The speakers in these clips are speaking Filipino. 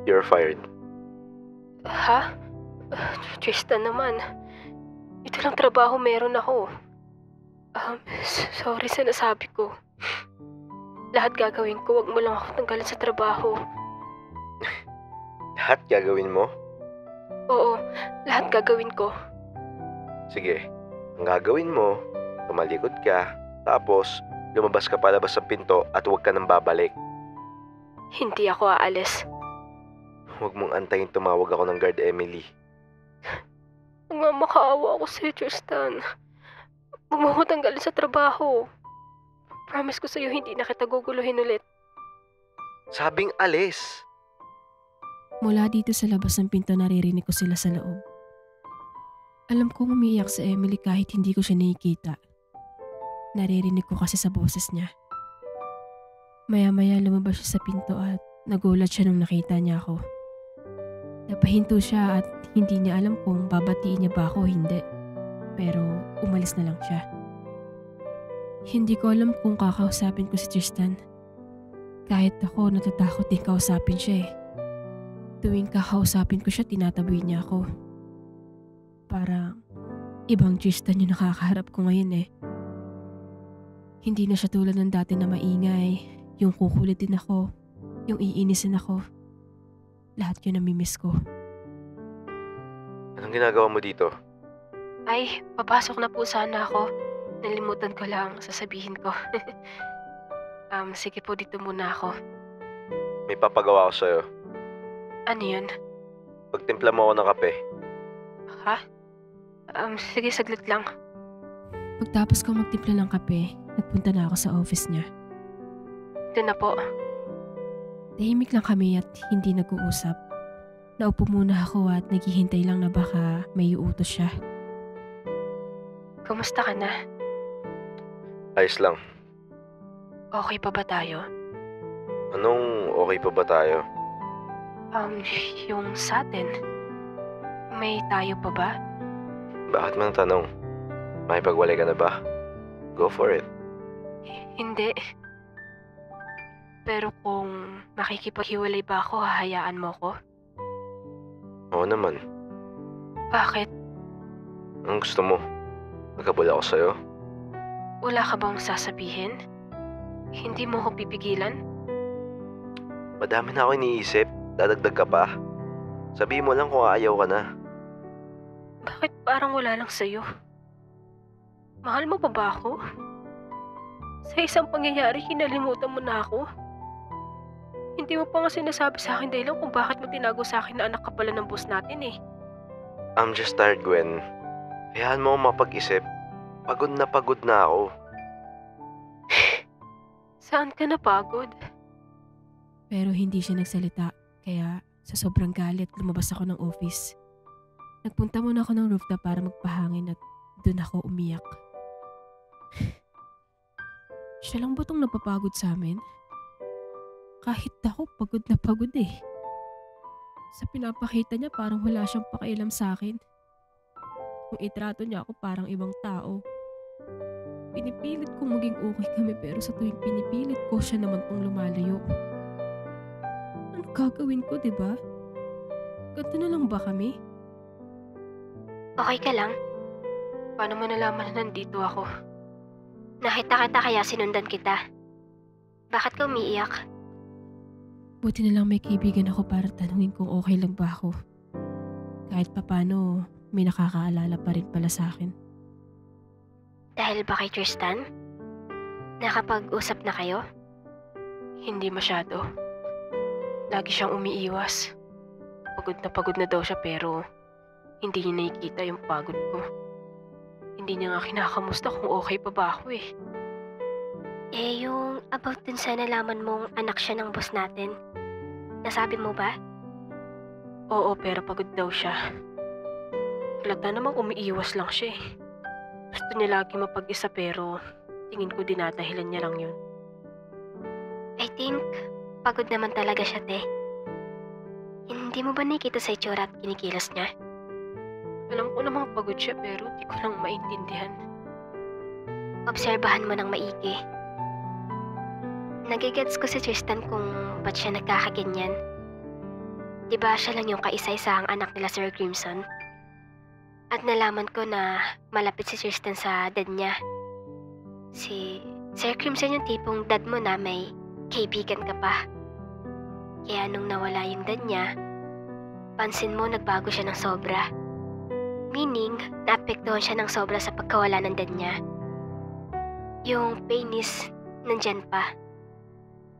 you're fired. Ha? Tristan naman. Ito lang trabaho meron ako. Sorry sa nasabi ko. Lahat gagawin ko, wag mo lang ako tanggalin sa trabaho. Lahat gagawin mo? Oo, lahat gagawin ko. Sige, ang gagawin mo, tumalikod ka, tapos lumabas ka palabas sa pinto at huwag ka nang babalik. Hindi ako aalis. Huwag mong antayin tumawag ako ng guard, Emily. Nagmamakaawa ako sa'yo, Tristan. Huwag mo ako tanggalin sa trabaho. Promise ko sa'yo hindi na kita guguluhin ulit. Sabing alis. Mula dito sa labas ng pinto naririnig ko sila sa loob. Alam kong umiiyak si Emily kahit hindi ko siya nakikita. Naririnig ko kasi sa boses niya. Maya-maya lumabas siya sa pinto at nagulat siya nung nakita niya ako. Napahinto siya at hindi niya alam kung babatiin niya ba ako o hindi. Pero umalis na lang siya. Hindi ko alam kung kakausapin ko si Tristan. Kahit ako natatakot din kausapin siya eh. Tuwing kakausapin ko siya, tinataboy niya ako. Parang ibang Tristan yung nakakaharap ko ngayon eh. Hindi na siya tulad ng dati na maingay, yung kukulitin ako, yung iinisin ako. Lahat yun namimiss ko. Anong ginagawa mo dito? Ay, papasok na po sana ako. Nalimutan ko lang, sasabihin ko. Sige po, dito muna ako. May papagawa ko sa'yo. Ano yun? Pagtimpla mo ako ng kape. Ha? Sige, saglit lang. Pagtapos ko magtimpla ng kape, nagpunta na ako sa office niya. Ito na po. Tahimik lang kami at hindi nag-uusap. Naupo muna ako at naghihintay lang na baka may utos siya. Kumusta ka na? Ayos lang. Okay pa ba tayo? Anong okay pa ba tayo? Yung sa atin. May tayo pa ba? Bakit mo tanong? Makipagwalay ka na ba? Go for it. Hindi. Pero kung makikipaghiwalay ba ako, hahayaan mo ko? Oo naman. Bakit? Anong gusto mo? Magkabula ako sa'yo? Wala ka bang sasabihin? Hindi mo ko pipigilan? Madami na ako iniisip. Dadagdag ka pa. Sabihin mo lang kung ayaw ka na. Bakit parang wala lang sa'yo? Mahal mo pa ba ako? Sa isang pangyayari, kinalimutan mo na ako? Hindi mo pa nga sinasabi sa akin dahilan kung bakit mo tinago sa akin na anak ka pala ng boss natin eh. I'm just tired, Gwen. Hayaan mo akong mapag-isip. Pagod na ako. Saan ka napagod? Pero hindi siya nagsalita, kaya sa sobrang galit lumabas ako ng office. Nagpunta muna ako ng rooftop para magpahangin at doon ako umiyak. Siya lang ba itong napapagod sa amin? Kahit ako, pagod na pagod eh. Sa pinapakita niya parang wala siyang pakialam sa akin. Kung itrato niya ako parang ibang tao. Pinipilit kong maging okay kami pero sa tuwing pinipilit ko siya naman pong lumalayo. Ano gagawin ko, diba? Ganto na lang ba kami? Okay ka lang? Paano mo nalaman na nandito ako? Nakita kita kaya sinundan kita. Bakit ka umiiyak? Buti na lang may kaibigan ako para tanungin kung okay lang ba ako. Kahit papano, may nakakaalala pa rin pala sa akin. Dahil ba kay Tristan? Nakapag-usap na kayo? Hindi masyado. Lagi siyang umiiwas. Pagod na daw siya pero hindi niya nakikita yung pagod ko. Hindi niya nga kinakamusta kung okay pa ba ako eh. Yung about dun sa nalaman mong anak siya ng boss natin. Nasabi mo ba? Oo, pero pagod daw siya. Halata namang umiiwas lang siya eh. Gusto niya lagi mapag-isa pero tingin ko dinadahilan niya lang yun. I think pagod naman talaga siya, te. Hindi mo ba nakikita sa itsura at kinikilos niya? Alam ko namang pagod siya pero di ko lang maintindihan. Obserbahan mo ng maigi. Nagigets ko si Tristan kung ba't siya nagkakaganyan. Di ba siya lang yung kaisa-isahang anak nila Sir Crimson? At nalaman ko na malapit si Tristan sa dad niya. Si Sir Crimson yung tipong dad mo na may kaibigan ka pa. Kaya nung nawala yung dad niya, pansin mo nagbago siya ng sobra. Meaning, naapektuhan siya ng sobra sa pagkawala ng dad niya. Yung pain is nandyan pa.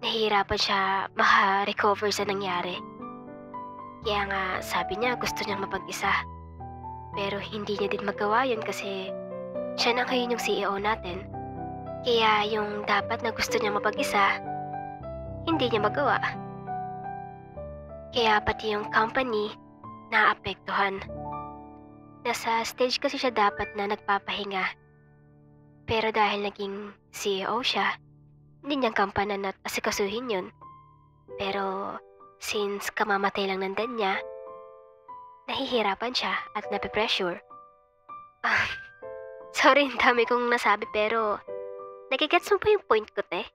Nahihirapan siya maka-recover sa nangyari. Kaya nga sabi niya gusto niyang mapag-isa. Pero hindi niya din magawa yun kasi siya na ngayon yung CEO natin. Kaya yung dapat na gusto niyang mapag-isa, hindi niya magawa. Kaya pati yung company naapektuhan. Nasa stage kasi siya dapat na nagpapahinga. Pero dahil naging CEO siya, hindi niyang kampanan at asikasuhin yun. Pero since kamamatay lang ng dad niya, nahihirapan siya at nape-pressure. Sorry, ang dami kong nasabi pero nagigets mo pa yung point ko, te?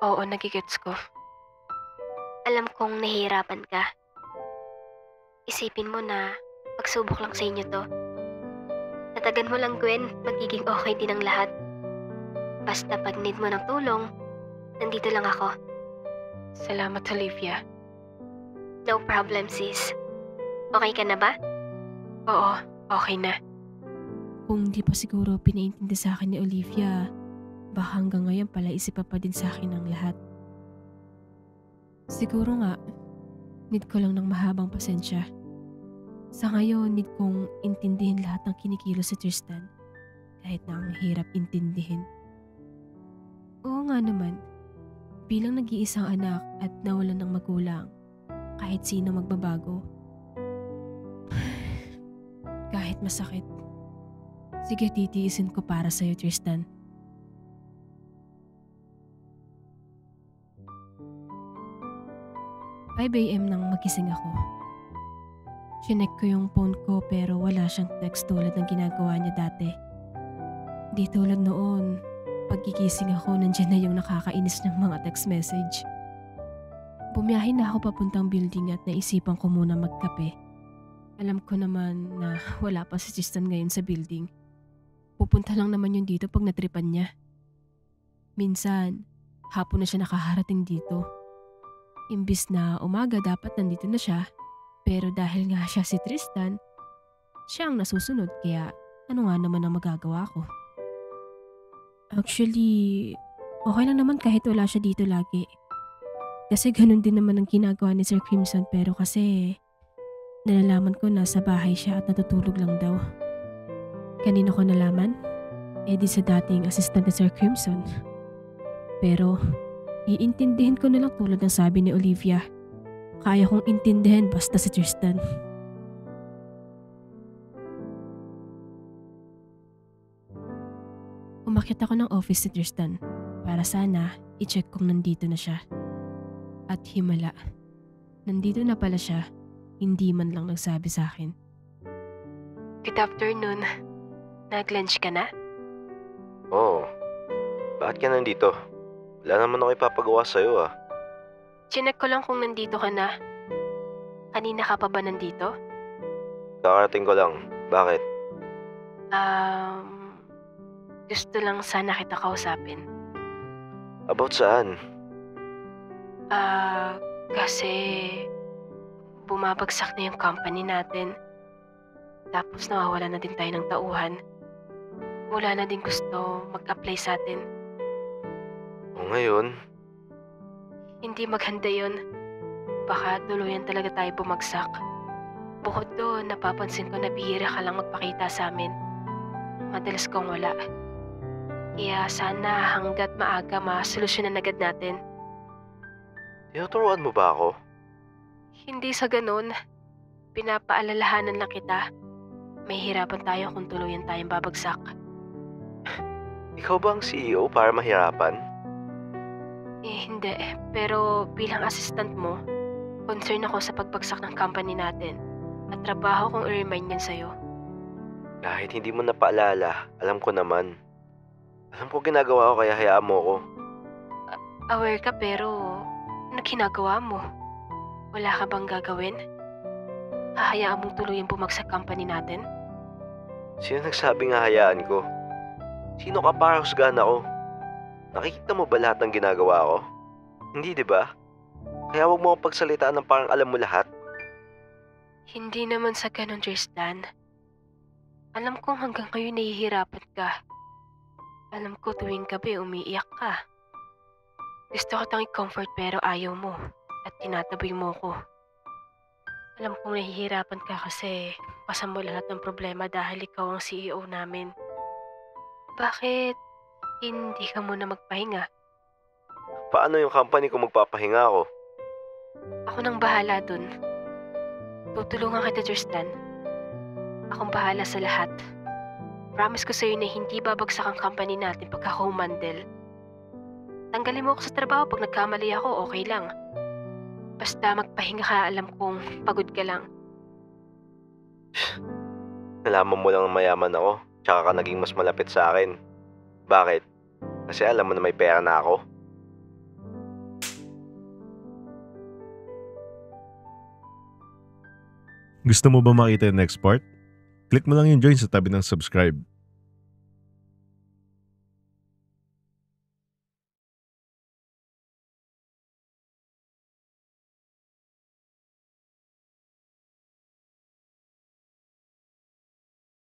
Oo, nagigets ko. Alam kong nahihirapan ka. Isipin mo na pagsubok lang sa inyo to. Tatagan mo lang, Gwen, magiging okay din ang lahat. Basta pag need mo ng tulong, nandito lang ako. Salamat, Olivia. No problem, sis. Okay ka na ba? Oo, okay na. Kung di pa siguro pinaintindi sa akin ni Olivia, baka hanggang ngayon pala isipa pa din sa akin ang lahat. Siguro nga, need ko lang ng mahabang pasensya. Sa ngayon, need kong intindihin lahat ng kinikilos si Tristan, kahit na ang hirap intindihin. Oo nga naman, bilang nag-iisang anak at nawalan ng magulang, kahit sino magbabago. Kahit masakit. Sige, titiisin ko para sa'yo, Tristan. "5 AM nang magising ako. Chinek ko yung phone ko pero wala siyang text tulad ng ginagawa niya dati. Di tulad noon, paggigising ako nandiyan na yung nakakainis ng mga text message. Bumiyahe na ako papuntang building at naisipan ko muna magkape. Alam ko naman na wala pa si Tristan ngayon sa building. Pupunta lang naman yun dito pag natripan niya. Minsan, hapon na siya nakaharating dito. Imbis na umaga dapat nandito na siya, pero dahil nga siya si Tristan, siya ang nasusunod kaya ano nga naman ang magagawa ko. Actually, okay lang naman kahit wala siya dito lagi. Kasi ganun din naman ang ginagawa ni Sir Crimson pero kasi nalalaman ko na sa bahay siya at natutulog lang daw. Kanina ko nalaman? Eh di sa dating assistant ni Sir Crimson. Pero iintindihin ko na lang tulad ng sabi ni Olivia. Kaya kong intindihin basta si Tristan. Umakyat ako ng office si Tristan para sana i-check kung nandito na siya. At himala. Nandito na pala siya, hindi man lang nagsabi sa akin. Good afternoon. Nag-lunch ka na? Oo. Bakit ka nandito? Wala naman ako ipapagawa sa'yo ah. Chinek ko lang kung nandito ka na. Kanina ka pa ba nandito? Kakarating ko lang. Bakit? Gusto lang sana kita kausapin. About saan? Kasi bumabagsak na yung company natin. Tapos nawawala na din tayo ng tauhan. Wala na din gusto mag-apply sa atin. O ngayon? Hindi maghanda yun. Baka tuluyan talaga tayo bumagsak. Bukod doon, napapansin ko na bihira ka lang magpakita sa amin. Madalas kong wala. Kaya sana hanggat maaga masolusyonan agad natin. Tinuturuan mo ba ako? Hindi sa ganun. Pinapaalalahanan lang kita. May hirapan tayo kung tuluyan tayong babagsak. Ikaw ba ang CEO para mahirapan? Hindi. Pero bilang assistant mo, concern ako sa pagbagsak ng company natin. At trabaho kong i-remind yan sa'yo. Kahit hindi mo napaalala, alam ko naman. Alam ko ginagawa ko kaya hayaan mo ko. Aware ka pero ano ginagawa mo? Wala ka bang gagawin? Hahayaan mong tuluyang bumagsak company natin? Sino nagsabing hahayaan ko? Sino ka para husgahan ako? Nakikita mo ba lahat ng ginagawa ko? Hindi, di ba? Kaya huwag mo akong pagsalitaan ng parang alam mo lahat. Hindi naman sa ganun, Tristan. Alam kong hanggang ngayon nahihirapan ka. Alam ko tuwing gabi umiiyak ka. Gusto kitang i-comfort pero ayaw mo at tinataboy mo ko. Alam kong nahihirapan ka kasi pasan mo lahat ng problema dahil ikaw ang CEO namin. Bakit hindi ka muna magpahinga? Paano yung company kung magpapahinga ako? Ako nang bahala dun. Tutulungan kita, Tristan. Akong bahala sa lahat. Promise ko sa'yo na hindi babagsak ang company natin pagka humandel. Tanggalin mo ako sa trabaho pag nagkamali ako, okay lang. Basta magpahinga ka, alam kong pagod ka lang. Nalaman mo lang na mayaman ako, tsaka ka naging mas malapit sa akin. Bakit? Kasi alam mo na may pera na ako. Gusto mo ba makita yung next part? Click mo lang yung join sa tabi ng subscribe.